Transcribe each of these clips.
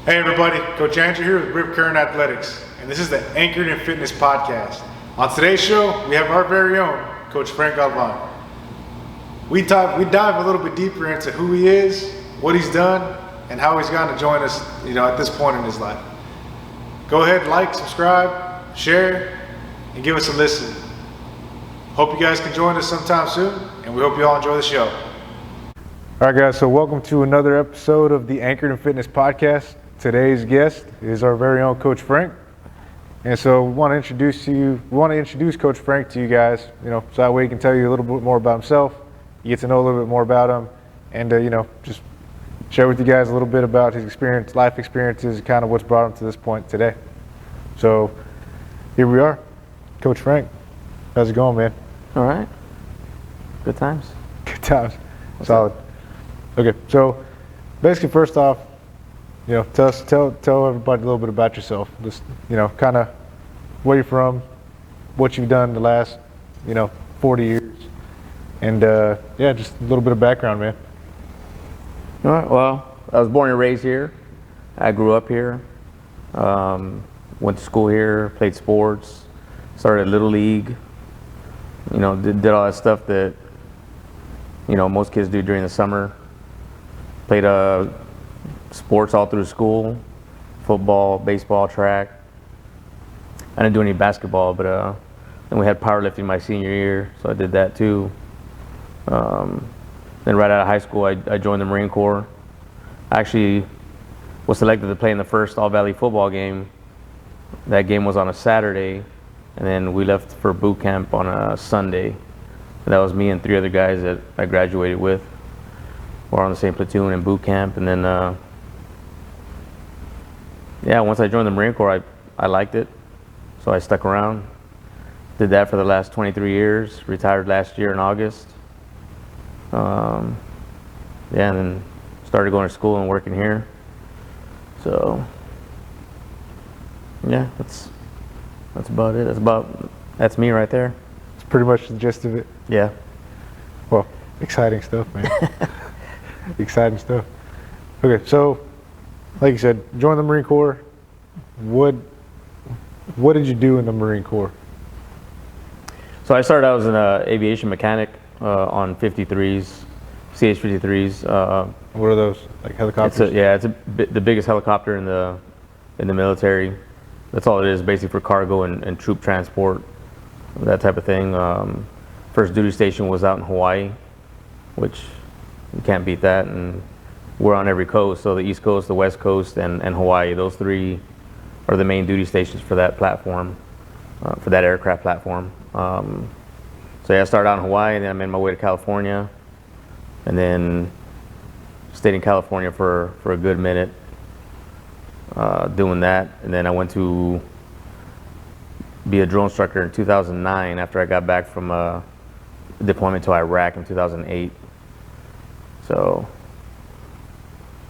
Hey everybody, Coach Andrew here with Rip Current Athletics, and this is the Anchored in Fitness podcast. On today's show, we have our very own Coach Frank Galvan. We dive a little bit deeper into who he is, what he's done, and how he's gotten to join us, at this point in his life. Go ahead, like, subscribe, share, and give us a listen. Hope you guys can join us sometime soon, and we hope you all enjoy the show. All right, guys, so welcome to another episode of the Anchored in Fitness podcast. Today's guest is our very own Coach Frank. And so we want to introduce Coach Frank to you guys, so that way he can tell you a little bit more about himself. You get to know a little bit more about him, and just share with you guys a little bit about his experience, life experiences, kind of what's brought him to this point today. So here we are, Coach Frank. How's it going, man? All right. Good times. Good times. Solid. Okay, so basically, first off, tell everybody a little bit about yourself. Just, kind of where you're from, what you've done the last, 40 years, and just a little bit of background, man. All right. Well, I was born and raised here. I grew up here. Went to school here. Played sports. Started Little League. Did all that stuff that most kids do during the summer. Played sports all through school, football, baseball, track. I didn't do any basketball, but then we had powerlifting my senior year, so I did that too. Then right out of high school, I joined the Marine Corps. I actually was selected to play in the first All-Valley football game. That game was on a Saturday, and then we left for boot camp on a Sunday. And that was me and 3 other guys that I graduated with. We're on the same platoon in boot camp, and then once I joined the Marine Corps, I liked it, so I stuck around. Did that for the last 23 years. Retired last year in August. And then started going to school and working here. So yeah, that's about it. That's me right there. It's pretty much the gist of it. Yeah. Well, exciting stuff, man. Exciting stuff. Okay, so like you said, joined the Marine Corps. What did you do in the Marine Corps? So I started out as an aviation mechanic on 53s, CH-53s. What are those, like helicopters? It's the biggest helicopter in the military. That's all it is, basically for cargo and troop transport, that type of thing. First duty station was out in Hawaii, which you can't beat that. And we're on every coast, so the East Coast, the West Coast, and Hawaii. Those 3 are the main duty stations for that platform, for that aircraft platform. I started out in Hawaii, and then I made my way to California, and then stayed in California for a good minute doing that. And then I went to be a drill instructor in 2009 after I got back from a deployment to Iraq in 2008. So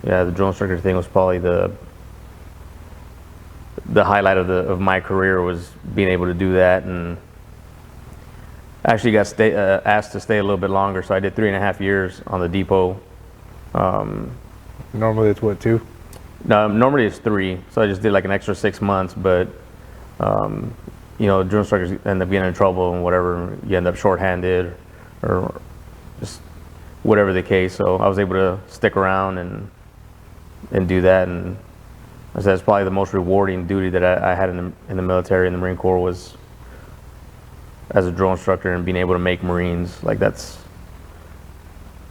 yeah, the drill instructor thing was probably the highlight of my career, was being able to do that. And actually got asked to stay a little bit longer, so I did 3.5 years on the depot. Normally it's what, 2? No, normally it's 3, so I just did like an extra 6 months. But drill instructors end up getting in trouble and whatever, you end up shorthanded or just whatever the case. So I was able to stick around and do that. And I said it's probably the most rewarding duty that I had in the military, in the Marine Corps, was as a drill instructor and being able to make Marines. Like, that's,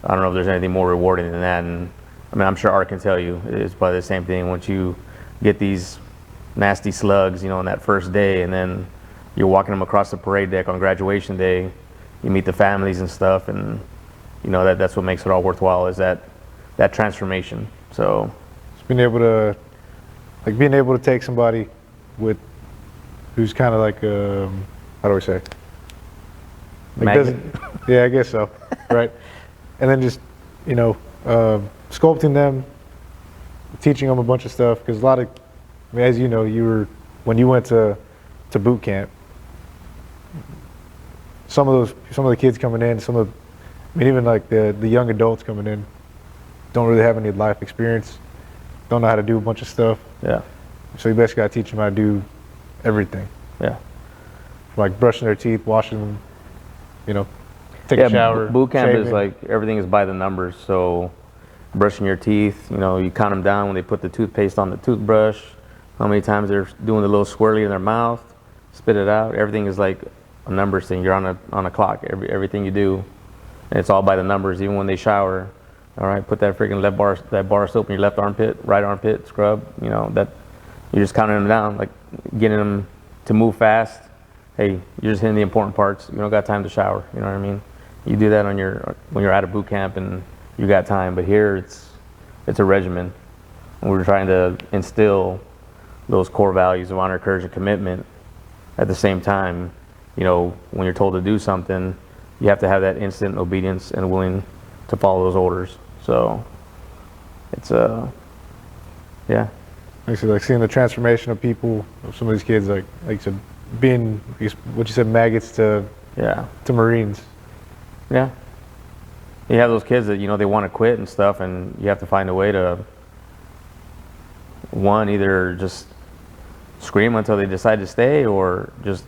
I don't know if there's anything more rewarding than that. And I mean, I'm sure Art can tell you it's probably the same thing. Once you get these nasty slugs, on that first day, and then you're walking them across the parade deck on graduation day, you meet the families and stuff, and that's what makes it all worthwhile, is that transformation. So just being able to take somebody who's kind of like how do I say? Yeah, I guess so. Right. And then just sculpting them, teaching them a bunch of stuff, because a lot of, as you know, when you went to boot camp, some of the kids coming in, even like the young adults coming in, don't really have any life experience. don't know how to do a bunch of stuff. Yeah. So you basically got to teach them how to do everything. Yeah. Like brushing their teeth, washing them, take a shower. Boot camp shaving. is like everything is by the numbers. So brushing your teeth, you count them down when they put the toothpaste on the toothbrush, how many times they're doing the little swirly in their mouth, spit it out. Everything is like a numbers thing. You're on a clock. Everything you do, and it's all by the numbers. Even when they shower, all right, put that freaking that bar of soap in your left armpit, right armpit, scrub. That you're just counting them down, like getting them to move fast. Hey, you're just hitting the important parts. You don't got time to shower. You know what I mean? You do that when you're at a boot camp and you got time. But here it's a regimen. And we're trying to instill those core values of honor, courage, and commitment. At the same time, when you're told to do something, you have to have that instant obedience and willing to follow those orders. So it's yeah. Actually, like seeing the transformation of people, of some of these kids, like you said, being what you said, maggots to Marines. Yeah. You have those kids that they want to quit and stuff, and you have to find a way to either just scream until they decide to stay, or just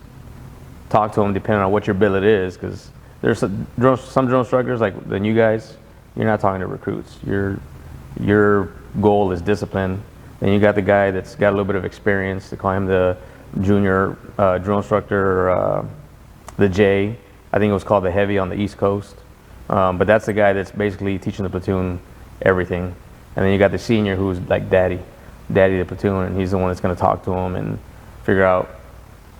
talk to them depending on what your billet is. Because there's some drill instructors like the new guys. You're not talking to recruits. Your goal is discipline. Then you got the guy that's got a little bit of experience. They call him the junior drill instructor, or the J. I think it was called the Heavy on the East Coast. But that's the guy that's basically teaching the platoon everything. And then you got the senior who's like daddy of the platoon, and he's the one that's going to talk to them and figure out,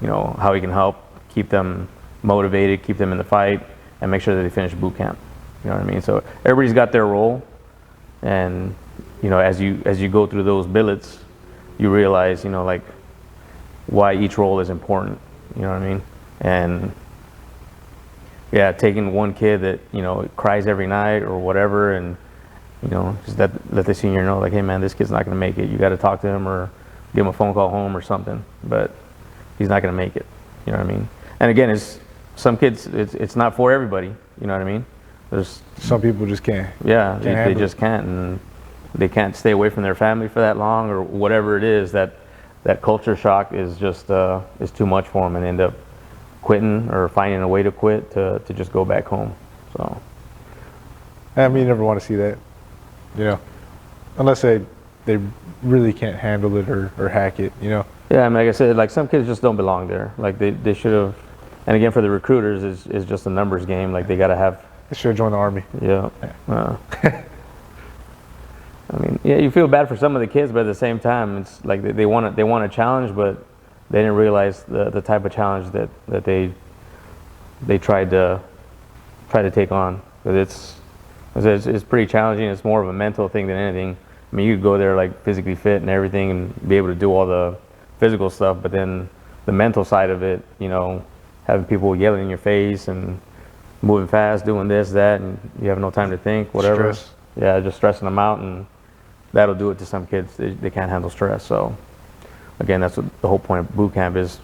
how he can help keep them motivated, keep them in the fight, and make sure that they finish boot camp. You know what I mean? So everybody's got their role, and as you go through those billets, you realize, like why each role is important. You know what I mean? And yeah, taking one kid that cries every night or whatever, and just let the senior know, like, hey man, this kid's not going to make it. You got to talk to him or give him a phone call home or something. But he's not going to make it. You know what I mean? And again, some kids, it's not for everybody. You know what I mean? There's some people just can't. Yeah, they just can't, and they can't stay away from their family for that long or whatever it is. That culture shock is just is too much for them, and end up quitting or finding a way to quit to just go back home. So I mean, you never want to see that, unless they really can't handle it or hack it, Yeah, I mean, like I said, like some kids just don't belong there. Like they should have. And again, for the recruiters, is just a numbers game. Like they got to have. They should have joined the Army. Yeah. I mean, yeah, you feel bad for some of the kids, but at the same time, it's like they want a challenge, but they didn't realize the type of challenge that they tried to take on. Because it's pretty challenging. It's more of a mental thing than anything. I mean, you could go there like physically fit and everything and be able to do all the physical stuff, but then the mental side of it, having people yelling in your face and moving fast, doing this, that, and you have no time to think, whatever. Stress. Yeah, just stressing them out, and that'll do it to some kids. They can't handle stress. So again, that's what the whole point of boot camp is.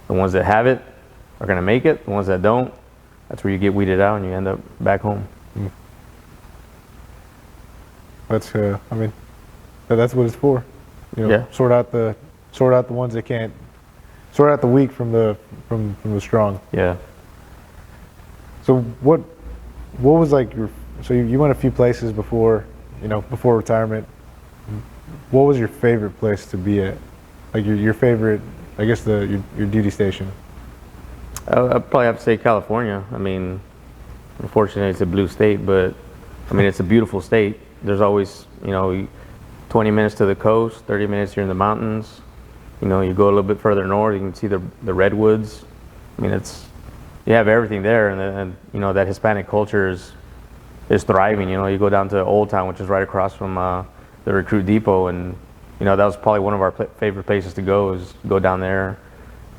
The ones that have it are going to make it. The ones that don't, that's where you get weeded out and you end up back home. That's I mean, that's what it's for. Yeah. Sort out the ones that can't. Sort out the weak from the strong. Yeah. So what was like so you went a few places before retirement. What was your favorite place to be at? Like your favorite, I guess your duty station. I'd probably have to say California. I mean, unfortunately it's a blue state, but I mean, it's a beautiful state. There's always, 20 minutes to the coast, 30 minutes you're in the mountains. You go a little bit further north, you can see the redwoods. I mean, you have everything there, and that Hispanic culture is thriving. You go down to Old Town, which is right across from the recruit depot, and that was probably one of our favorite places to go, is go down there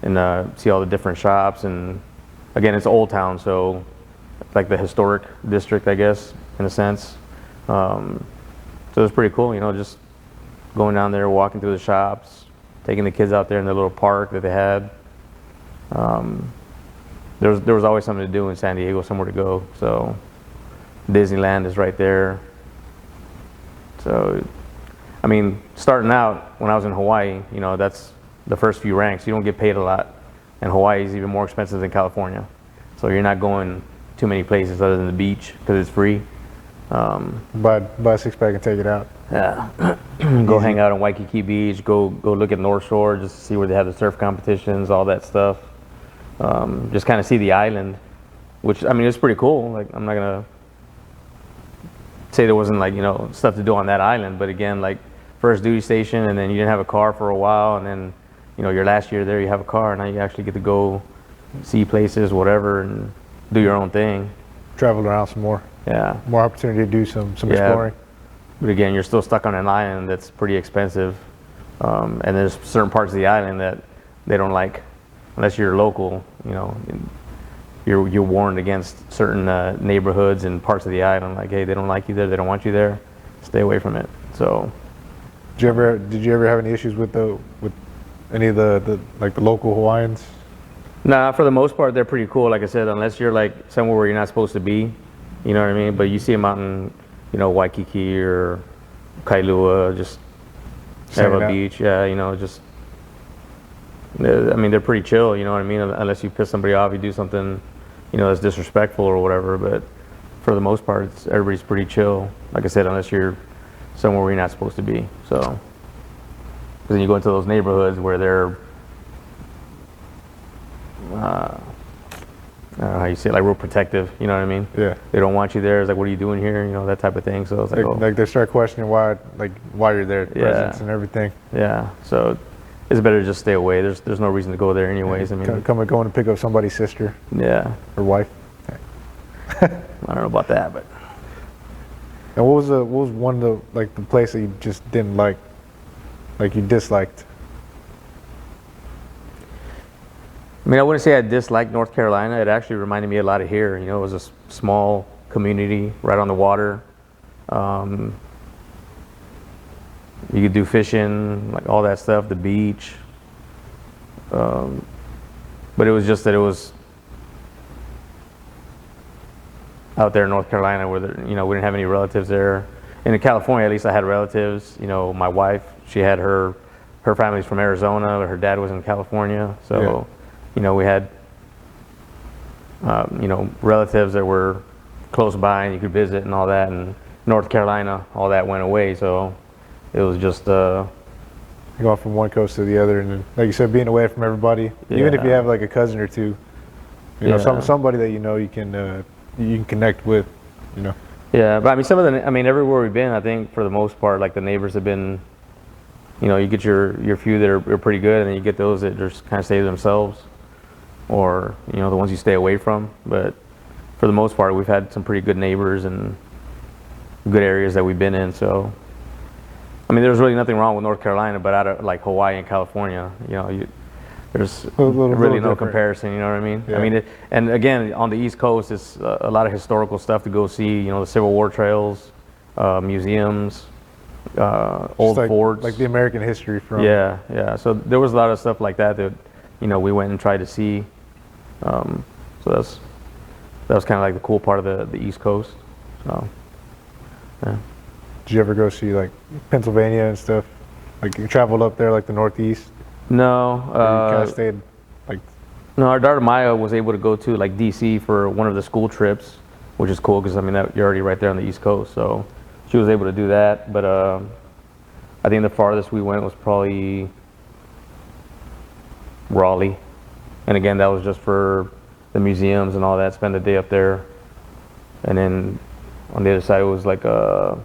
and see all the different shops. And again, it's Old Town, so it's like the historic district, I guess, in a sense. So it was pretty cool, just going down there, walking through the shops, taking the kids out there in the little park that they had. There was always something to do in San Diego, somewhere to go. So Disneyland is right there. So I mean, starting out when I was in Hawaii, you know, that's the first few ranks. You don't get paid a lot, and Hawaii is even more expensive than California. So you're not going too many places other than the beach because it's free. Buy a six-pack and take it out. Yeah, go hang out on Waikiki Beach. Go look at North Shore just to see where they have the surf competitions, all that stuff. Just kind of see the island, which I mean it's pretty cool. Like I'm not gonna say there wasn't like, you know, stuff to do on that island, but again, like first duty station, and then you didn't have a car for a while, and then, you know, your last year there you have a car, and now you actually get to go see places, whatever, and do your own thing. Travel around some more. Yeah. More opportunity to do some exploring. But again, you're still stuck on an island that's pretty expensive, and there's certain parts of the island that they don't like, unless you're local. You know, you're warned against certain neighborhoods and parts of the island. Like, hey, they don't like you there. They don't want you there. Stay away from it. So. Did you ever have any issues with any of the local Hawaiians? Nah, for the most part, they're pretty cool. Like I said, unless you're like somewhere where you're not supposed to be, you know what I mean? But you see them out in, you know, Waikiki or Kailua, just have a beach. Yeah, you know, just, I mean, they're pretty chill, you know what I mean? Unless you piss somebody off, you do something, you know, that's disrespectful or whatever. But for the most part, everybody's pretty chill. Like I said, unless you're somewhere where you're not supposed to be. So, because then you go into those neighborhoods where they're, I don't know how you say it, like real protective, you know what I mean? Yeah. They don't want you there. It's like, what are you doing here? You know, that type of thing. So it's like, like they start questioning why you're there, presence and everything. Yeah. So it's better to just stay away. There's no reason to go there anyways. I mean, going to pick up somebody's sister. Yeah. Or wife. I don't know about that, but. And what was one of the place that you just didn't like you disliked? I mean, I wouldn't say I disliked North Carolina. It actually reminded me a lot of here. You know, it was a small community right on the water. You could do fishing, like all that stuff, the beach. But it was just that it was out there in North Carolina where, you know, we didn't have any relatives there. And in California, at least I had relatives. You know, my wife, she had her family's from Arizona, but her dad was in California. So. Yeah. You know, we had, you know, relatives that were close by and you could visit and all that. And North Carolina, all that went away. So it was just going from one coast to the other, and then, like you said, being away from everybody. Yeah. Even if you have like a cousin or two, you know, somebody that you know you can connect with, you know. Yeah, but I mean, everywhere we've been, I think for the most part, like the neighbors have been, you know, you get your few that are pretty good, and then you get those that just kind of stay to themselves. Or, you know, the ones you stay away from. But for the most part, we've had some pretty good neighbors and good areas that we've been in. So, I mean, there's really nothing wrong with North Carolina, but out of like Hawaii and California, you know, there's really no comparison. You know what I mean? Yeah. I mean, and again, on the East Coast, it's a lot of historical stuff to go see. You know, the Civil War trails, museums, old forts, like the American history from. Yeah. So there was a lot of stuff like that, you know, we went and tried to see. So that was kind of like the cool part of the East Coast. So, yeah. Did you ever go see like Pennsylvania and stuff? Like you traveled up there, like the Northeast? No. You kind of stayed like. No, our daughter Maya was able to go to like DC for one of the school trips, which is cool because I mean you're already right there on the East Coast, so she was able to do that. But I think the farthest we went was probably Raleigh, and again that was just for the museums and all that. Spend a day up there, and then on the other side it was like the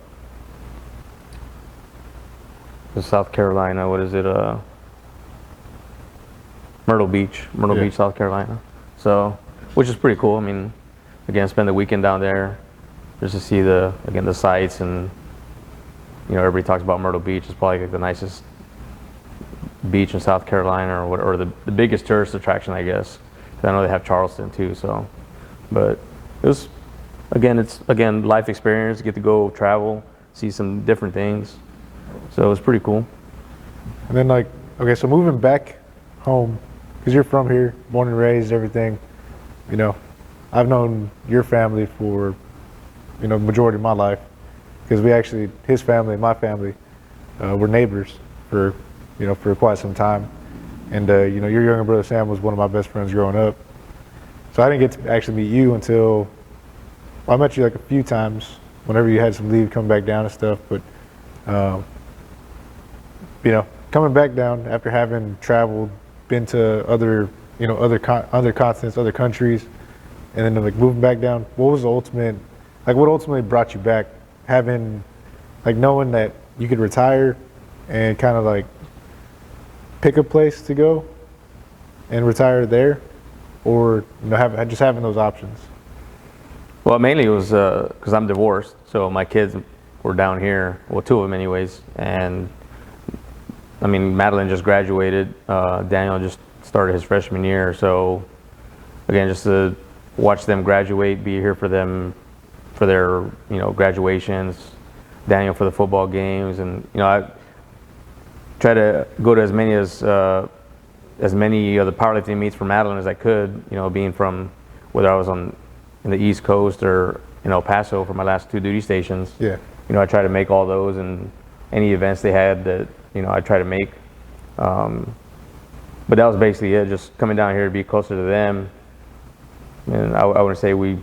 South Carolina. What is it? Myrtle Beach, Beach, South Carolina. So, which is pretty cool. I mean, again, spend the weekend down there just to see the sights, and you know everybody talks about Myrtle Beach. It's probably like the nicest beach in South Carolina, or the biggest tourist attraction, I guess. I know they have Charleston too. So, but it was again life experience. Get to go travel, see some different things. So it was pretty cool. And then so moving back home, because you're from here, born and raised, everything. You know, I've known your family for, you know, the majority of my life, because his family and my family, were neighbors for for quite some time, and your younger brother Sam was one of my best friends growing up. So I didn't get to actually meet you until I met you like a few times whenever you had some leave coming back down and stuff. But coming back down after having traveled, been to other other continents, other countries, and then like moving back down, what was the ultimate, like what ultimately brought you back, having like knowing that you could retire and kind of like pick a place to go and retire there, or just having those options? Well, mainly it was because I'm divorced, so my kids were down here. Well, two of them, anyways. And I mean, Madeline just graduated. Daniel just started his freshman year. So again, just to watch them graduate, be here for them for their graduations. Daniel for the football games, and I try to go to as many of the powerlifting meets for Madeline as I could. Being from whether I was in the East Coast or in El Paso for my last two duty stations. Yeah. I try to make all those, and any events they had that I try to make. But that was basically it. Just coming down here to be closer to them. And I wouldn't say we're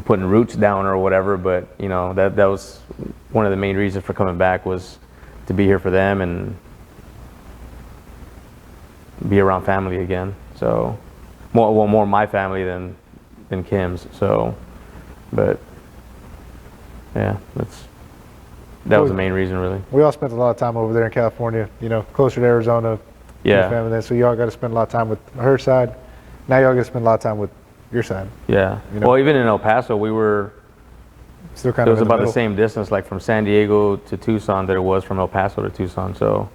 putting roots down or whatever, but that was one of the main reasons for coming back, was to be here for them and be around family again. So more my family than Kim's. So, but yeah, that was the main reason, really. We all spent a lot of time over there in California, closer to Arizona. Yeah. Family there, so y'all got to spend a lot of time with her side. Now y'all got to spend a lot of time with your side. Yeah. Well, even in El Paso, we were still kind it of was about middle. the same distance, like from San Diego to Tucson, that it was from El Paso to Tucson. So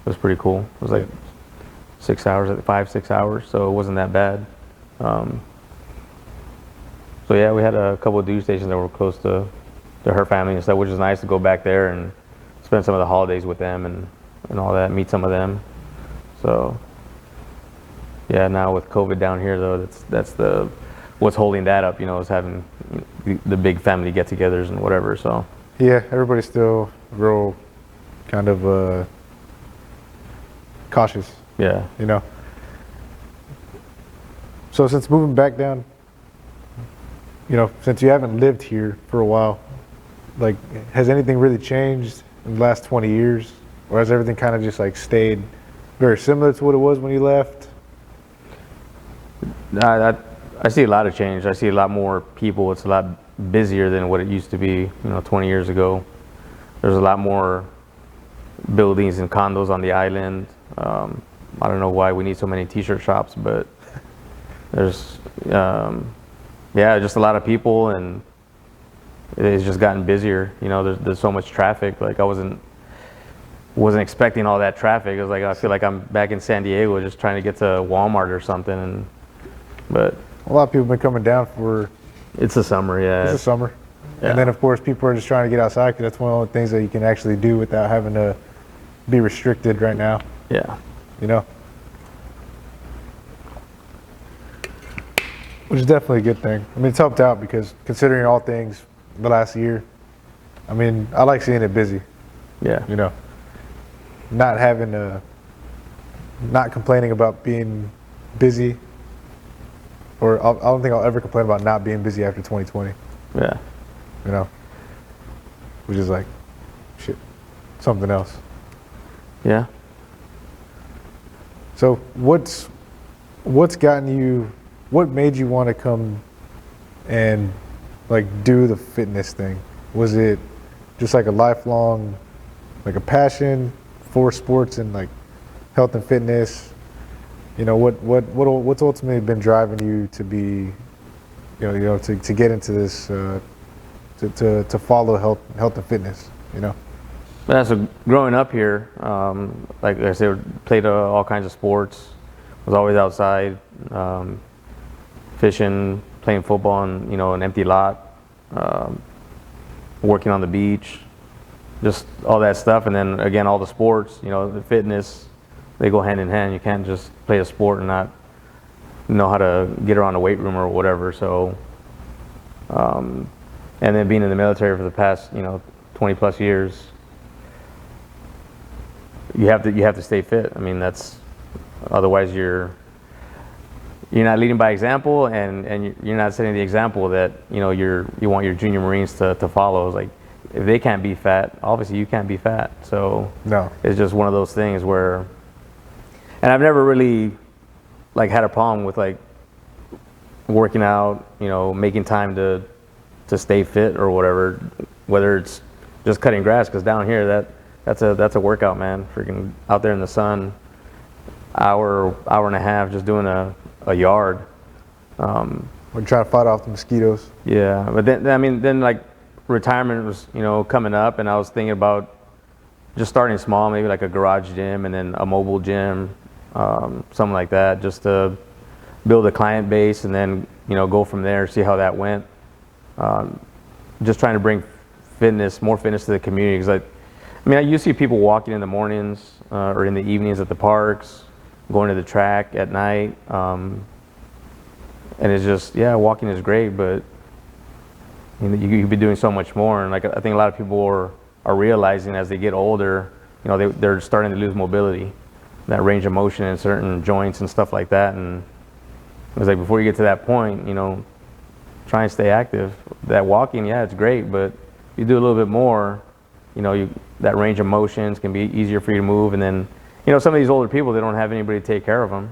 it was pretty cool. It was like 6 hours, 5-6 hours. So it wasn't that bad. So yeah, we had a couple of duty stations that were close to her family and stuff, which is nice to go back there and spend some of the holidays with them and all that, meet some of them. So yeah, now with COVID down here though, that's what's holding that up, is having the big family get-togethers and whatever. So yeah, everybody's still real kind of cautious. Yeah. So since moving back down, since you haven't lived here for a while, like, has anything really changed in the last 20 years? Or has everything kind of just like stayed very similar to what it was when you left? I see a lot of change. I see a lot more people. It's a lot busier than what it used to be, 20 years ago. There's a lot more buildings and condos on the island. I don't know why we need so many t-shirt shops, but there's, just a lot of people, and it's just gotten busier. There's so much traffic. Like I wasn't expecting all that traffic. It was like, I feel like I'm back in San Diego just trying to get to Walmart or something. But a lot of people have been coming down for... It's the summer, yeah. It's the summer. Yeah. And then, of course, people are just trying to get outside because that's one of the only things that you can actually do without having to be restricted right now. Yeah. Which is definitely a good thing. I mean, it's helped out because considering all things the last year, I mean, I like seeing it busy. Yeah. Not having to, not complaining about being busy, or I don't think I'll ever complain about not being busy after 2020. Yeah. Which is like, shit, something else. Yeah. So what's gotten you, what made you want to come and like do the fitness thing? Was it just like a lifelong, like a passion for sports and like health and fitness? What's ultimately been driving you to be, to get into this, to follow health and fitness? Yeah, so growing up here, like I said, played all kinds of sports. Was always outside, fishing, playing football on an empty lot, working on the beach, just all that stuff. And then again, all the sports, the fitness, they go hand in hand. You can't just play a sport and not know how to get around a weight room or whatever. So, and then being in the military for the past 20 plus years, you have to stay fit. I mean, that's otherwise you're not leading by example, and you're not setting the example that you want your junior Marines to follow. It's like, if they can't be fat, obviously you can't be fat. So No. it's just one of those things where, and I've never really like had a problem with like working out, making time to stay fit or whatever, whether it's just cutting grass, because down here that's a workout, man. Freaking out there in the sun, hour and a half just doing a yard. We're trying to fight off the mosquitoes. Yeah, but then like retirement was coming up, and I was thinking about just starting small, maybe like a garage gym and then a mobile gym, something like that, just to build a client base and then go from there, see how that went. Just trying to bring more fitness to the community, because I used to see people walking in the mornings or in the evenings at the parks, going to the track at night, and it's just, walking is great, but you could be doing so much more. And like, I think a lot of people are realizing as they get older, they're starting to lose mobility, that range of motion in certain joints and stuff like that. And it was like, before you get to that point, try and stay active. That walking, it's great, but you do a little bit more, that range of motions can be easier for you to move. And then, some of these older people, they don't have anybody to take care of them.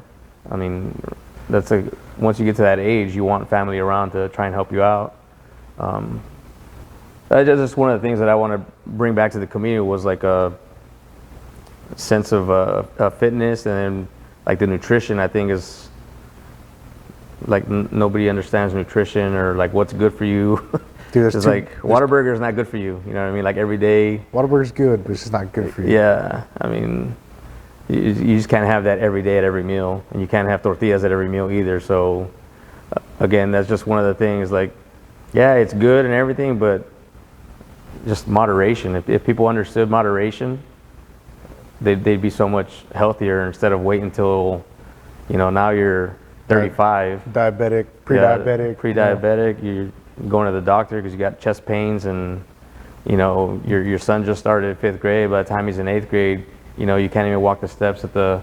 I mean, once you get to that age, you want family around to try and help you out. That's just one of the things that I want to bring back to the community, was like a sense of fitness, and then like the nutrition. I think is like nobody understands nutrition or like what's good for you. Dude, it's like Whataburger is not good for you. You know what I mean? Like every day. Whataburger's good, but it's just not good for you. Yeah, I mean, you just can't have that every day at every meal, and you can't have tortillas at every meal either. So again, that's just one of the things. Like, it's good and everything, but just moderation. If people understood moderation, they'd be so much healthier, instead of waiting until, now you're 35. Diabetic, pre-diabetic. Pre-diabetic, you're going to the doctor because you got chest pains, and, your son just started 5th grade. By the time he's in 8th grade, you can't even walk the steps at the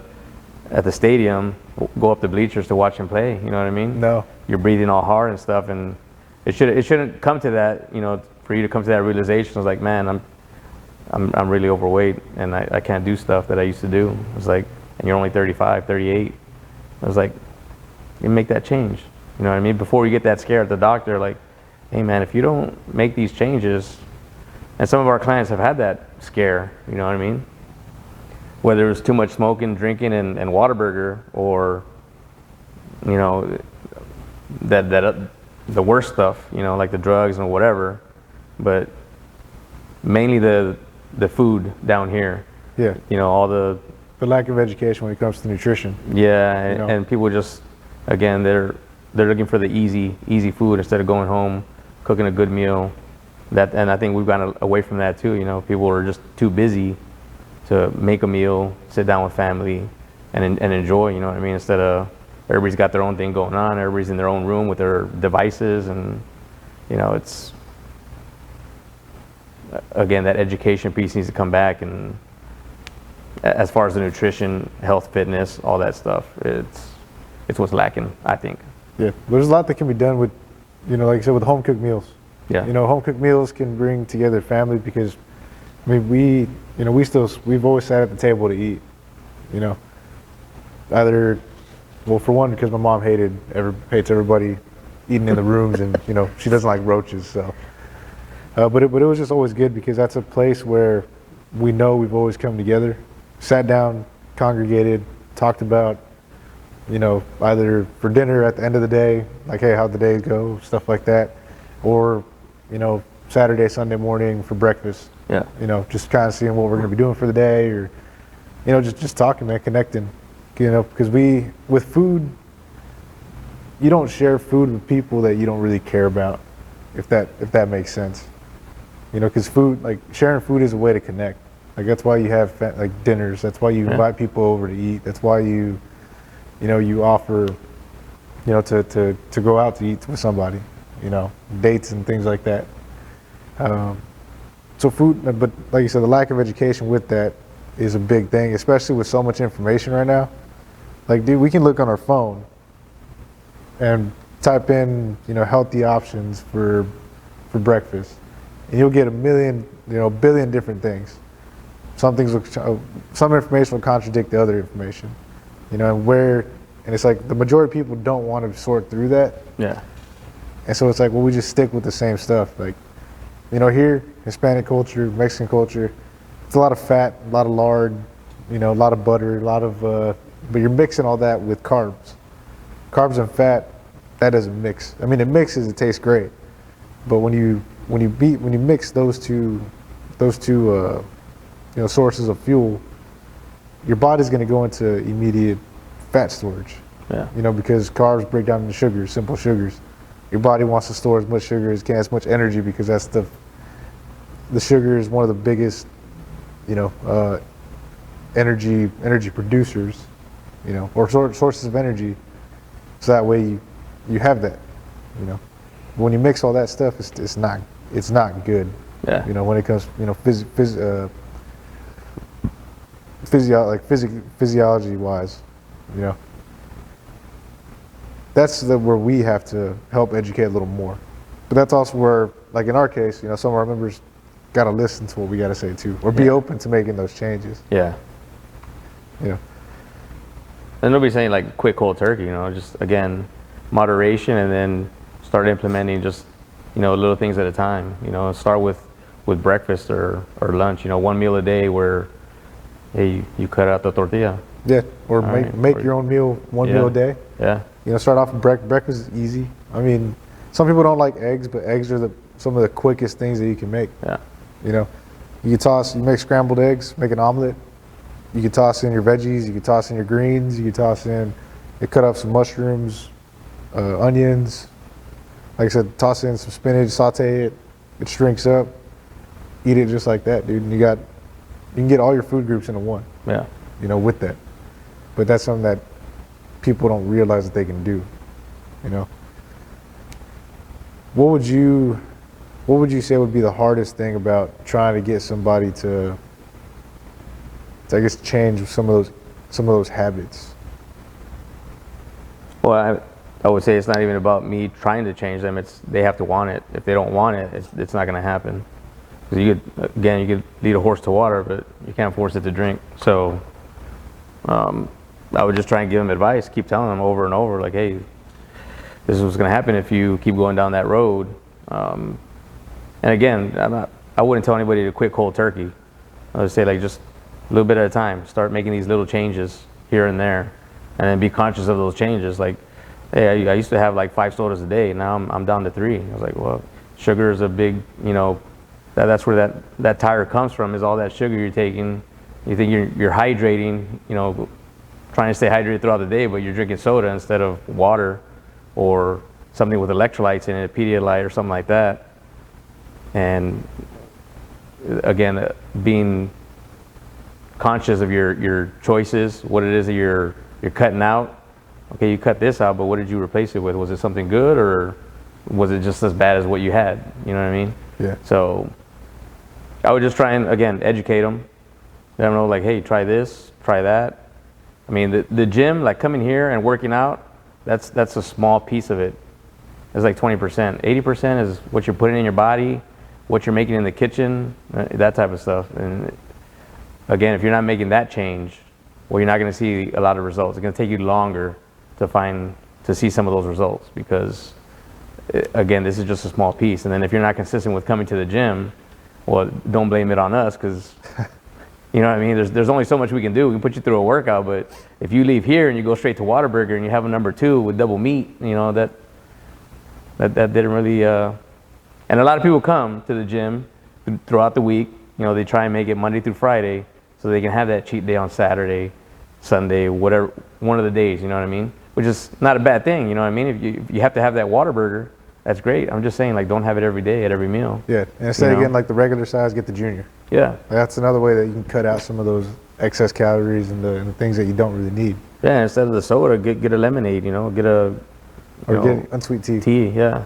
stadium, go up the bleachers to watch him play. You know what I mean? No. You're breathing all hard and stuff, and it shouldn't come to that, for you to come to that realization. I was like, man, I'm really overweight, and I can't do stuff that I used to do. It's like, and you're only 35, 38. I was like, you make that change. You know what I mean? Before you get that scare at the doctor, like, hey man, if you don't make these changes, and some of our clients have had that scare, you know what I mean? Whether it was too much smoking, drinking, and Whataburger, or, that the worst stuff, like the drugs and whatever, but mainly the food down here. Yeah. All the lack of education when it comes to nutrition. Yeah, and people just, again, they're looking for the easy food instead of going home, cooking a good meal. And I think we've gotten away from that too. People are just too busy to make a meal, sit down with family, and enjoy. You know what I mean? Instead of, everybody's got their own thing going on. Everybody's in their own room with their devices, and it's, again, that education piece needs to come back. And as far as the nutrition, health, fitness, all that stuff, it's what's lacking, I think. Yeah, there's a lot that can be done with, like I said, with home cooked meals. Yeah. Home cooked meals can bring together family, because, I mean, we've always sat at the table to eat. Either, well, for one, because my mom hates everybody eating in the rooms, and she doesn't like roaches. So, but it was just always good, because that's a place where we've always come together, sat down, congregated, talked about, either for dinner at the end of the day, like, hey, how'd the day go, stuff like that, or Saturday, Sunday morning for breakfast. Yeah. Just kind of seeing what we're going to be doing for the day, or just talking, man, connecting. Because with food, you don't share food with people that you don't really care about, if that makes sense. Because food, like, sharing food is a way to connect. Like, that's why you have like dinners. That's why you invite people over to eat. That's why you offer, to go out to eat with somebody, dates and things like that. So food, but like you said, the lack of education with that, is a big thing, especially with so much information right now. Like, dude, we can look on our phone and type in, healthy options for breakfast, and you'll get a million, billion different things. Some information will contradict the other information, and it's like the majority of people don't want to sort through that. Yeah. And so it's like, well, we just stick with the same stuff. Like, here, Hispanic culture, Mexican culture, it's a lot of fat, a lot of lard, a lot of butter, but you're mixing all that with carbs. Carbs and fat, that doesn't mix. I mean, it mixes, it tastes great. But when you mix those two sources of fuel, your body's going to go into immediate fat storage. Yeah. Because carbs break down into sugars, simple sugars. Your body wants to store as much sugar as it can, as much energy, because that's the sugar is one of the biggest, energy producers, or sources of energy. So that way you have that, When you mix all that stuff, it's not good. Yeah. When it comes, physiology wise, that's where we have to help educate a little more. But that's also where, like in our case, some of our members got to listen to what we got to say too, or be open to making those changes. Yeah. And nobody's saying like quit cold turkey, just again, moderation, and then start implementing just, little things at a time. Start with breakfast or lunch, one meal a day where, hey, you cut out the tortilla. Yeah, or make your own meal, one meal a day. Yeah. Start off with breakfast is easy. I mean, some people don't like eggs, but eggs are some of the quickest things that you can make. Yeah. You make scrambled eggs, make an omelet. You can toss in your veggies, you can toss in your greens, you cut up some mushrooms, onions. Like I said, toss in some spinach, saute it, it shrinks up. Eat it just like that, dude. And you can get all your food groups into one. Yeah. With that. But that's something that people don't realize that they can do. What would you say would be the hardest thing about trying to get somebody to I guess change some of those habits? Well, I would say it's not even about me trying to change them. They have to want it. If they don't want it, it's not going to happen. Because you could lead a horse to water, but you can't force it to drink. So I would just try and give them advice, keep telling them over and over, like, hey, this is what's going to happen if you keep going down that road. And again, I wouldn't tell anybody to quit cold turkey. I would say, like, just a little bit at a time. Start making these little changes here and there, and then be conscious of those changes. Like, hey, I used to have like 5 sodas a day. Now I'm down to 3. I was like, well, sugar is a big, that's where that tire comes from, is all that sugar you're taking. You think you're hydrating, trying to stay hydrated throughout the day, but you're drinking soda instead of water or something with electrolytes in it, a Pedialyte or something like that. And again, being conscious of your choices, what it is that you're cutting out. Okay, you cut this out, but what did you replace it with? Was it something good, or was it just as bad as what you had? You know what I mean? Yeah. So I would just try and, again, educate them. Let them know, like, hey, try this, try that. I mean, the gym, like coming here and working out, that's a small piece of it. It's like 20%. 80% is what you're putting in your body, what you're making in the kitchen, that type of stuff. And again, if you're not making that change, well, you're not going to see a lot of results. It's going to take you longer to see some of those results, because again, this is just a small piece. And then if you're not consistent with coming to the gym, well, don't blame it on us, because you know what I mean? There's only so much we can do. We can put you through a workout, but if you leave here and you go straight to Whataburger and you have a number 2 with double meat, that didn't really. And a lot of people come to the gym throughout the week. They try and make it Monday through Friday so they can have that cheat day on Saturday, Sunday, whatever, one of the days. You know what I mean? Which is not a bad thing. You know what I mean? If you have to have that Whataburger, that's great. I'm just saying, like, don't have it every day at every meal. Yeah, and instead of getting like the regular size, get the junior. Yeah. That's another way that you can cut out some of those excess calories and the things that you don't really need. Yeah, instead of the soda, get a lemonade, get get unsweet tea. Tea, yeah.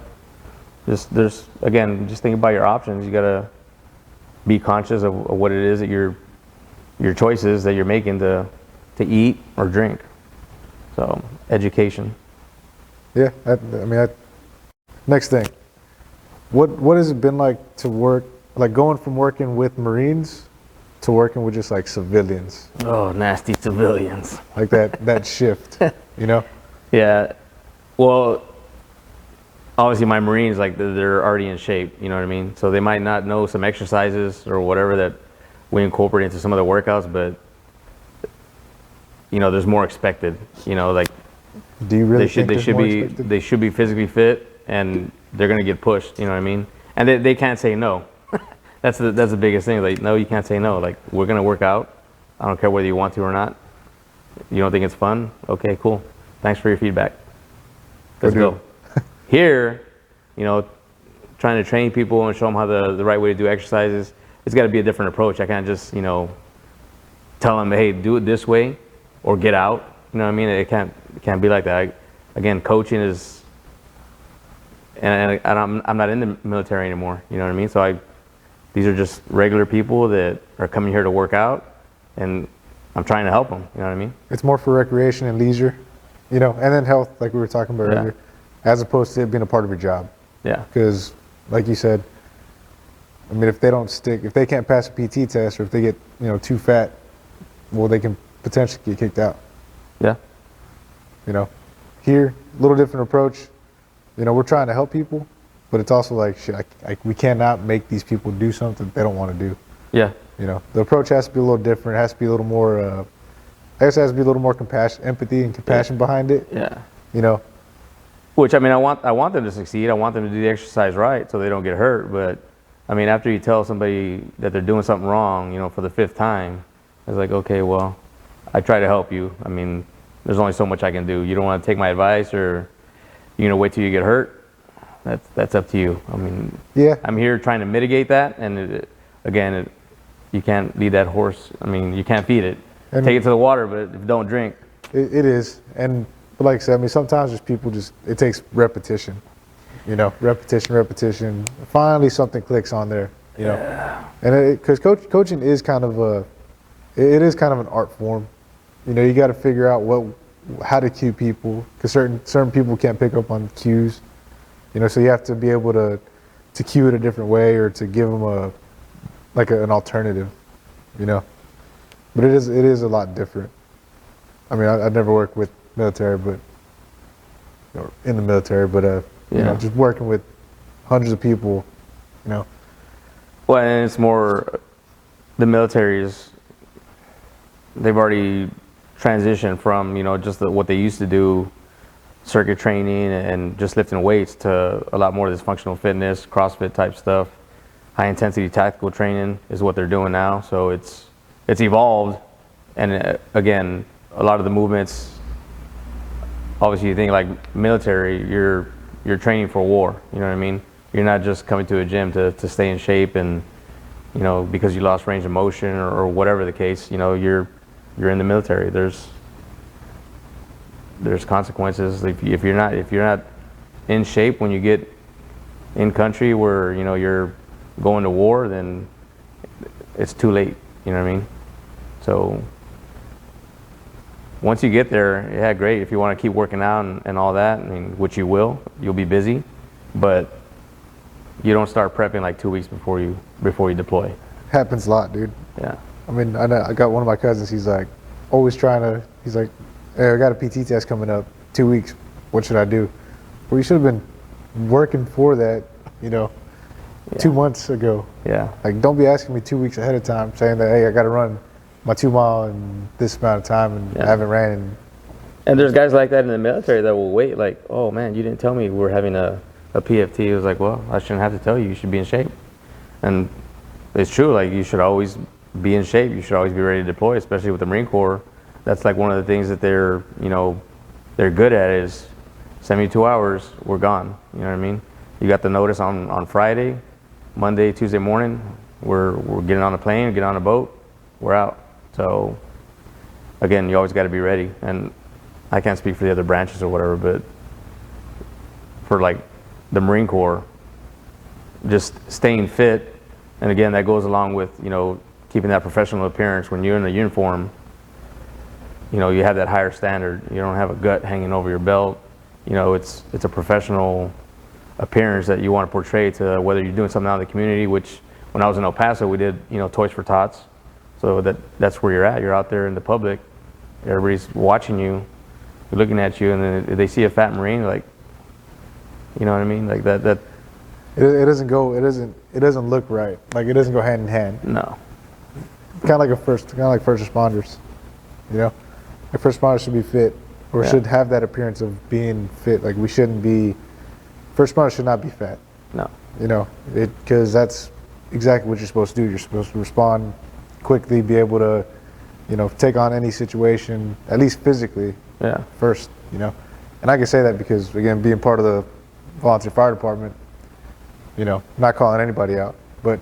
Just think about your options. You gotta be conscious of what it is that you're your choices that you're making to eat or drink. So education. Yeah, next thing, what has it been like to work, like going from working with Marines to working with just like civilians? Oh, nasty civilians. Like that shift, you know? Yeah. Well, obviously my Marines, like they're already in shape, you know what I mean? So they might not know some exercises or whatever that we incorporate into some of the workouts, but you know, there's more expected, you know, like Do you really think they should be physically fit, and they're going to get pushed, you know what I mean? And they can't say no. That's the biggest thing. Like, no, you can't say no. Like, we're going to work out. I don't care whether you want to or not. You don't think it's fun? Okay, cool. Thanks for your feedback. Let's go. Here, you know, trying to train people and show them how the right way to do exercises, it's got to be a different approach. I can't just, you know, tell them, hey, do it this way or get out. You know what I mean? It can't be like that. Again, coaching is, and I'm not in the military anymore. You know what I mean? So these are just regular people that are coming here to work out, and I'm trying to help them. You know what I mean? It's more for recreation and leisure, you know, and then health, like we were talking about earlier, as opposed to it being a part of your job. Yeah. Because, like you said, I mean, if they can't pass a PT test, or if they get, you know, too fat, well, they can potentially get kicked out. Yeah. You know, here, a little different approach. You know, we're trying to help people, but it's also like, shit, we cannot make these people do something they don't want to do. Yeah. You know, the approach has to be a little different. It has to be a little more, I guess it has to be a little more empathy and compassion behind it. Yeah. You know. Which, I mean, I want them to succeed. I want them to do the exercise right so they don't get hurt. But, I mean, after you tell somebody that they're doing something wrong, you know, for the 5th time, it's like, okay, well, I try to help you. I mean, there's only so much I can do. You don't want to take my advice, or, you know, wait till you get hurt. That's up to you. I mean, yeah, I'm here trying to mitigate that. And you can't lead that horse. I mean, you can't feed it. And take it to the water, but if you don't drink. It is. But like I said, I mean, sometimes it takes repetition, you know, repetition. Finally, something clicks on there, you know. Yeah. And because coaching is kind of an art form. You know, you got to figure out how to cue people, because certain people can't pick up on cues. You know, so you have to be able to cue it a different way, or to give them an alternative. You know, but it is a lot different. I mean, I never worked with military, but in the military, but you know, just working with hundreds of people, you know. Well, and it's more, the militaries, they've already transitioned from, you know, just what they used to do, circuit training and just lifting weights, to a lot more of this functional fitness, CrossFit type stuff. High intensity tactical training is what they're doing now. So it's evolved, and again, a lot of the movements, obviously you think like military, you're training for war, you know what I mean? You're not just coming to a gym to stay in shape, and, you know, because you lost range of motion or whatever the case, you know, you're in the military. There's consequences. If you're not in shape when you get in country where, you know, you're going to war, then it's too late, you know what I mean? So once you get there, yeah, great. If you want to keep working out and all that, I mean, which you will, you'll be busy, but you don't start prepping like 2 weeks before you deploy. Happens a lot, dude. Yeah. I mean, I got one of my cousins. He's like, he's like, hey, I got a PT test coming up, 2 weeks. What should I do? Well, you should have been working for that, you know, 2 months ago. Yeah. Like, don't be asking me 2 weeks ahead of time saying that, hey, I got to run my 2 mile in this amount of time, and I haven't ran. And there's guys like that in the military that will wait, like, oh man, you didn't tell me we're having a PFT. It was like, well, I shouldn't have to tell you. You should be in shape. And it's true. Like, you should always be in shape. You should always be ready to deploy, especially with the Marine Corps. That's like one of the things that they're good at, is 72 hours, we're gone. You know what I mean? You got the notice on Friday, Monday, Tuesday morning, we're getting on a plane, getting on a boat, we're out. So again, you always got to be ready. And I can't speak for the other branches or whatever, but for like the Marine Corps, just staying fit, and again, that goes along with, you know, keeping that professional appearance. When you're in the uniform, you know, you have that higher standard. You don't have a gut hanging over your belt. You know, it's a professional appearance that you want to portray to whether you're doing something out in the community, which when I was in El Paso, we did, you know, Toys for Tots. So that's where you're at. You're out there in the public. Everybody's watching you, looking at you, and then they see a fat Marine, like, you know what I mean? Like that. It doesn't look right. Like, it doesn't go hand in hand. No. Kind of like first responders, you know? Like, first responders should be fit, or should have that appearance of being fit. Like, we shouldn't be, first responders should not be fat. No. You know, because that's exactly what you're supposed to do. You're supposed to respond quickly, be able to, you know, take on any situation, at least physically, first, you know? And I can say that because, again, being part of the volunteer fire department, you know, not calling anybody out, but,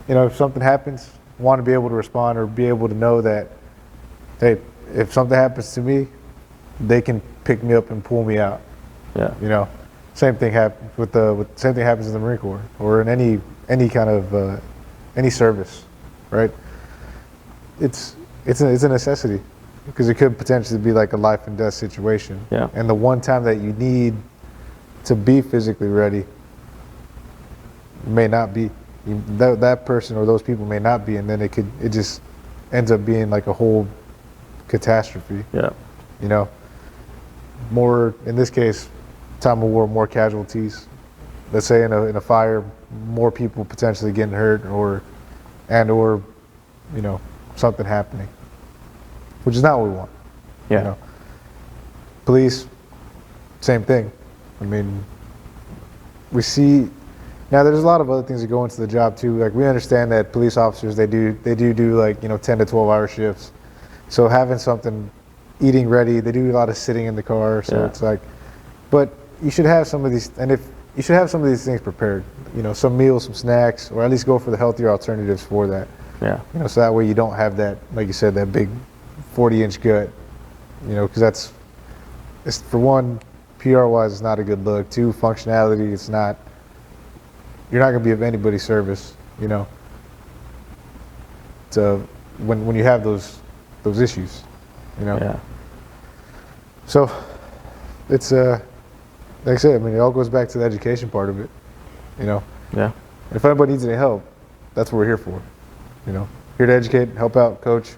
you know, if something happens, want to be able to respond or be able to know that, hey, if something happens to me, they can pick me up and pull me out. Yeah. You know, same thing happens same thing happens in the Marine Corps or in any kind of any service, right? It's a necessity because it could potentially be like a life and death situation. Yeah. And the one time that you need to be physically ready may not be. That person or those people may not be, and then it just ends up being like a whole catastrophe. Yeah. You know, more in this case, time of war, more casualties. Let's say in a fire, more people potentially getting hurt or you know, something happening, which is not what we want. Yeah. You know? Police, same thing. I mean, we see. Now, there's a lot of other things that go into the job too. Like, we understand that police officers, they do like, you know, 10 to 12-hour shifts. So having something, eating ready, they do a lot of sitting in the car. So it's like, but you should have some of these, and if you should have some of these things prepared, you know, some meals, some snacks, or at least go for the healthier alternatives for that. Yeah. You know, so that way you don't have that, like you said, that big 40-inch gut. You know, because it's for one, PR-wise, it's not a good look. Two, functionality, it's not. You're not going to be of anybody's service, you know, to when you have those issues, you know. Yeah. So it's like I said, I mean, it all goes back to the education part of it, you know. Yeah. And if anybody needs any help, that's what we're here for, you know. Here to educate, help out, coach,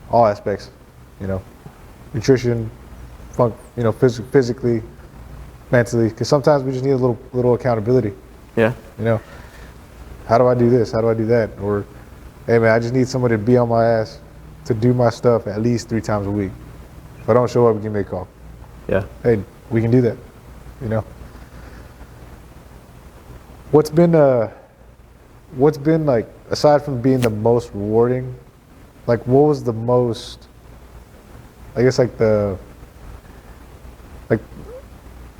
all aspects, you know, nutrition, you know, physically, mentally, because sometimes we just need a little accountability. Yeah. You know, how do I do this? How do I do that? Or, hey man, I just need somebody to be on my ass to do my stuff at least 3 times a week. If I don't show up, give me a call. Yeah. Hey, we can do that. You know. What's been like, aside from being the most rewarding, like what was the most, I guess like man,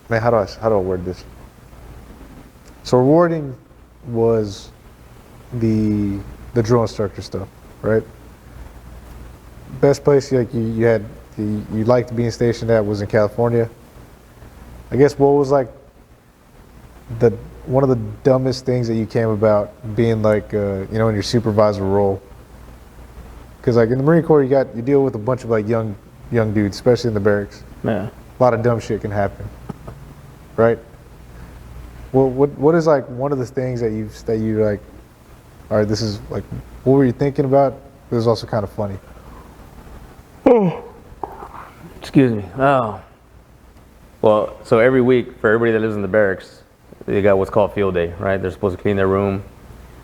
how do I word this? So rewarding was the drill instructor stuff, right? Best place like you liked being stationed at was in California. I guess what was like one of the dumbest things that you came about being like you know, in your supervisor role? Because like in the Marine Corps, you deal with a bunch of like young dudes, especially in the barracks. Yeah. A lot of dumb shit can happen, right? Well, what is like one of the things that you like, all right, this is like, what were you thinking about? It was also kind of funny. Oh, excuse me. Oh, well, so every week for everybody that lives in the barracks, they got what's called field day, right? They're supposed to clean their room.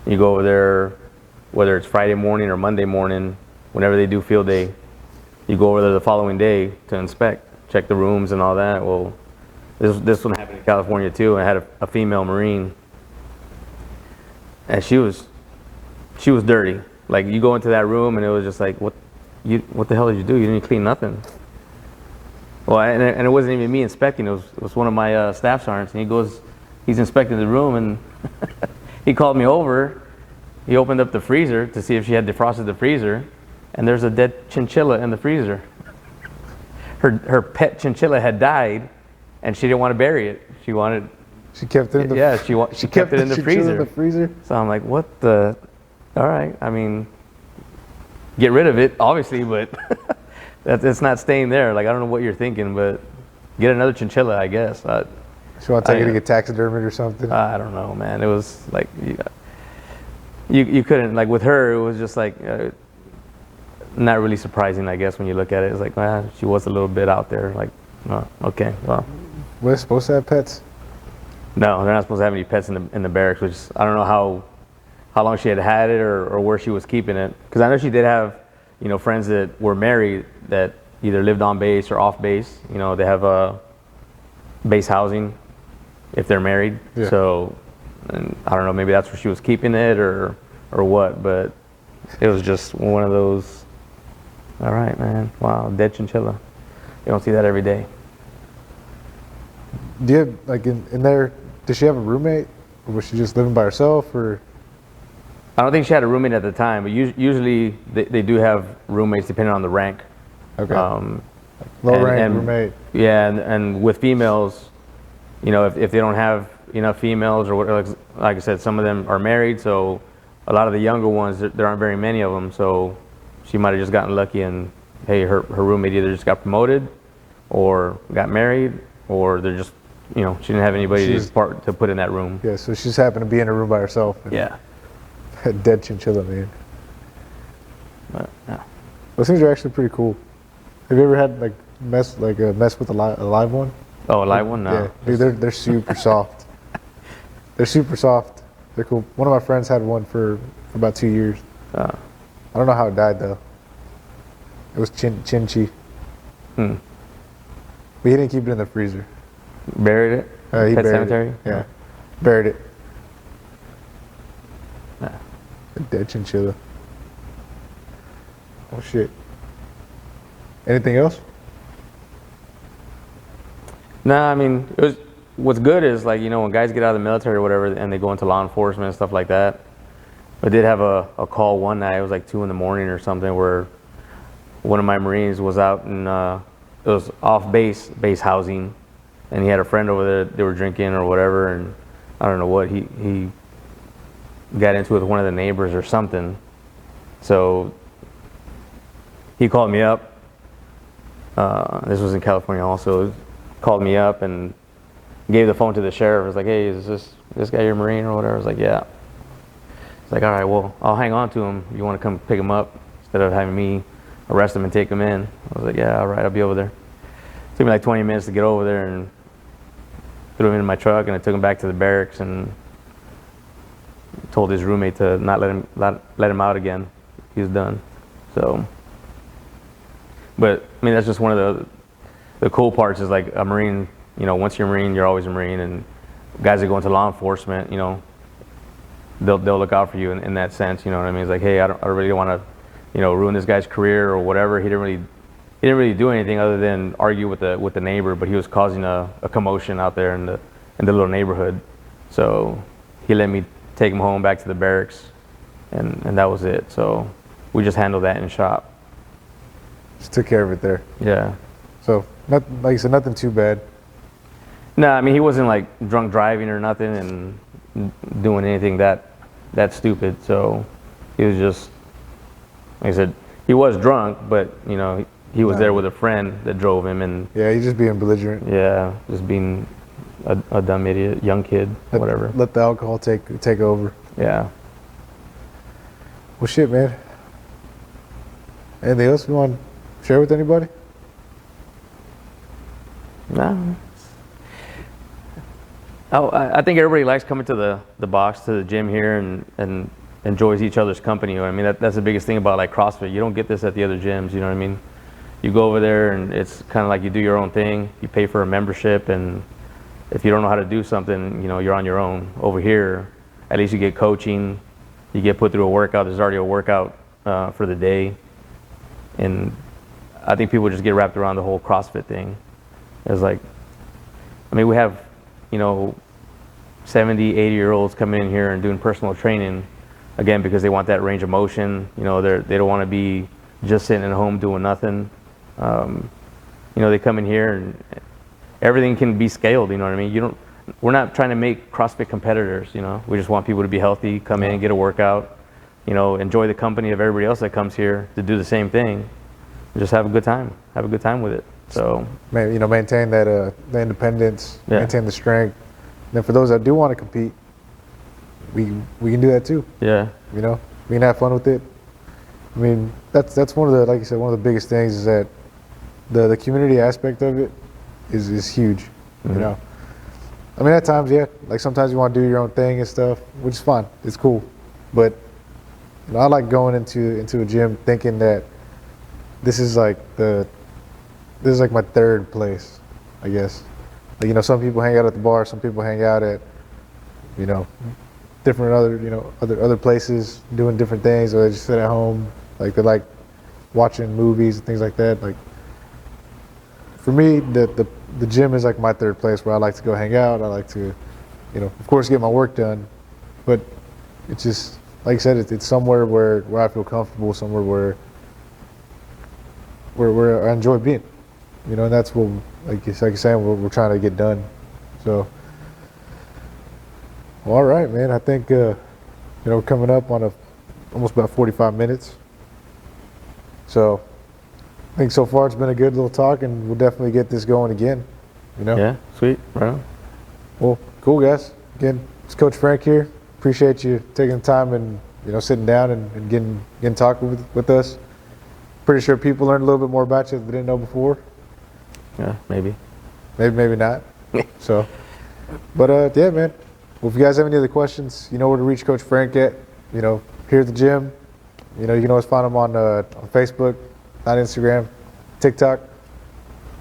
You go over there, whether it's Friday morning or Monday morning, whenever they do field day, you go over there the following day to inspect, check the rooms and all that. Well, this one happened in California too. I had a female Marine, and she was dirty. Like, you go into that room and it was just like, what the hell did you do? You didn't clean nothing. Well, and it wasn't even me inspecting. It was one of my staff sergeants, and he's inspecting the room, and he called me over. He opened up the freezer to see if she had defrosted the freezer, and there's a dead chinchilla in the freezer. Her pet chinchilla had died, and she didn't want to bury it. She kept it in the she kept it in the freezer. So I'm like, what the? All right. I mean, get rid of it, obviously, but it's not staying there. Like, I don't know what you're thinking, but get another chinchilla, I guess. So you want to take it to get taxidermied or something? I don't know, man. It was like, you couldn't, like with her, it was just like, not really surprising, I guess, when you look at it. It's like, she was a little bit out there. Like, okay, well. Were they supposed to have pets? No, they're not supposed to have any pets in the barracks, which I don't know how long she had it or where she was keeping it. Because I know she did have, friends that were married that either lived on base or off base. They have base housing if they're married. Yeah. So, and I don't know, maybe that's where she was keeping it or what, but it was just one of those, all right, man, wow, dead chinchilla. You don't see that every day. Do you have, like, in there, did she have a roommate? Or was she just living by herself, or? I don't think she had a roommate at the time, but usually they do have roommates depending on the rank. Okay. Low rank roommate. Yeah, and with females, if they don't have enough females or what, like I said, some of them are married, so a lot of the younger ones, there aren't very many of them, so she might have just gotten lucky and, hey, her roommate either just got promoted or got married, or they're just, she didn't have anybody to put in that room. Yeah, so she just happened to be in a room by herself. Yeah. A dead chinchilla, man. But, yeah. Those things are actually pretty cool. Have you ever had mess with a live one? Oh, a live one? No. Yeah, dude, they're super soft. They're super soft. They're cool. One of my friends had one for about 2 years. I don't know how it died though. It was Chinchilla. But he didn't keep it in the freezer. Buried it? He Pet buried cemetery? It. Yeah, buried it. Yeah. A dead chinchilla. Oh shit. Anything else? No, I mean, what's good is, like, when guys get out of the military or whatever and they go into law enforcement and stuff like that. I did have a call one night, it was like 2 in the morning or something, where one of my Marines was out in, it was off base housing, and he had a friend over there, they were drinking or whatever, and I don't know what, he got into it with one of the neighbors or something. So he called me up, this was in California also, called me up and gave the phone to the sheriff. I was like, hey, is this guy your Marine or whatever? I was like, yeah. It's like, all right, well, I'll hang on to him. You want to come pick him up instead of having me arrest him and take him in? I was like, yeah, all right, I'll be over there. It took me like 20 minutes to get over there, and threw him in my truck, and I took him back to the barracks and told his roommate to not let him out again. He was done. So, but I mean, that's just one of the cool parts is, like, a Marine, once you're a Marine, you're always a Marine, and guys that go into law enforcement, they'll look out for you in that sense, you know what I mean? It's like, hey, I really don't want to, ruin this guy's career or whatever. He didn't really do anything other than argue with the neighbor, but he was causing a commotion out there in the little neighborhood. So he let me take him home back to the barracks, and that was it. So we just handled that in shop. Just took care of it there. Yeah. So, nothing, like you said, nothing too bad. No, I mean, he wasn't like drunk driving or nothing and doing anything that stupid. So he was just, like I said, he was drunk, but he was there with a friend that drove him, and yeah, he's just being belligerent. Yeah, just being a dumb idiot, young kid, whatever. Let the alcohol take over. Yeah. Well, shit, man. Anything else you want to share with anybody? No. Oh, I think everybody likes coming to the box, to the gym here, and enjoys each other's company. I mean, that's the biggest thing about, like, CrossFit. You don't get this at the other gyms, you know what I mean? You go over there and it's kind of like you do your own thing. You pay for a membership, and if you don't know how to do something, you're on your own. Over here, at least you get coaching. You get put through a workout. There's already a workout for the day. And I think people just get wrapped around the whole CrossFit thing. It's like, I mean, we have, 70, 80-year-olds coming in here and doing personal training, again, because they want that range of motion. They don't want to be just sitting at home doing nothing. They come in here and everything can be scaled, you know what I mean? We're not trying to make CrossFit competitors, we just want people to be healthy, come in, get a workout, you know, enjoy the company of everybody else that comes here to do the same thing. Just have a good time. Have a good time with it. So, you know, maintain that the independence, Yeah. maintain the strength. And then for those that do want to compete, we can do that too. yeah, You know, we can have fun with it. I mean, that's one of the, like you said, one of the biggest things is that the community aspect of it is huge. You know, I mean, at times, yeah, like sometimes you want to do your own thing and stuff, which is fine. It's cool, but you know, I like going into a gym thinking that this is like my third place, I guess. Like, you know, some people hang out at the bar, some people hang out at, you know, different other places doing different things, or they just sit at home. Like they like watching movies and things like that. Like for me, the gym is like my third place where I like to go hang out. I like to, you know, of course, get my work done, but it's just like I said, it's somewhere where I feel comfortable, somewhere where I enjoy being. You know, and that's what, like you're saying, we're trying to get done. So, well, all right, man. I think you know, we're coming up on almost about 45 minutes. So, I think so far it's been a good little talk, and we'll definitely get this going again. You know. yeah, sweet, right on. Well, cool, guys. Again, it's Coach Frank here. Appreciate you taking the time and, you know, sitting down and getting talking with us. Pretty sure people learned a little bit more about you that they didn't know before. Yeah, maybe. Maybe not. So, but yeah, man. Well, if you guys have any other questions, you know where to reach Coach Frank at. You know, here at the gym. You know, you can always find him on Facebook, on Instagram, TikTok.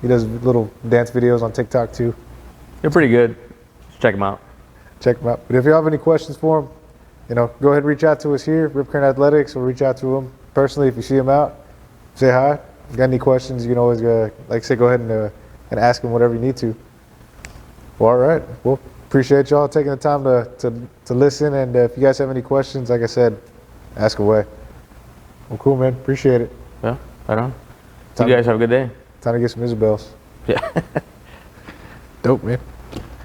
He does little dance videos on TikTok too. You're pretty good. Just check them out. Check him out. But if you have any questions for him, you know, go ahead and reach out to us here, Rip Current Athletics, or reach out to him personally if you see him out. Say hi. If you got any questions, you can always, like I said, go ahead and ask him whatever you need to. Well, all right. Well, appreciate y'all taking the time to listen. And if you guys have any questions, like I said, ask away. Well, cool, man. Appreciate it. Yeah, right on. You guys have a good day. Time to get some Isabels. Yeah. Dope, man.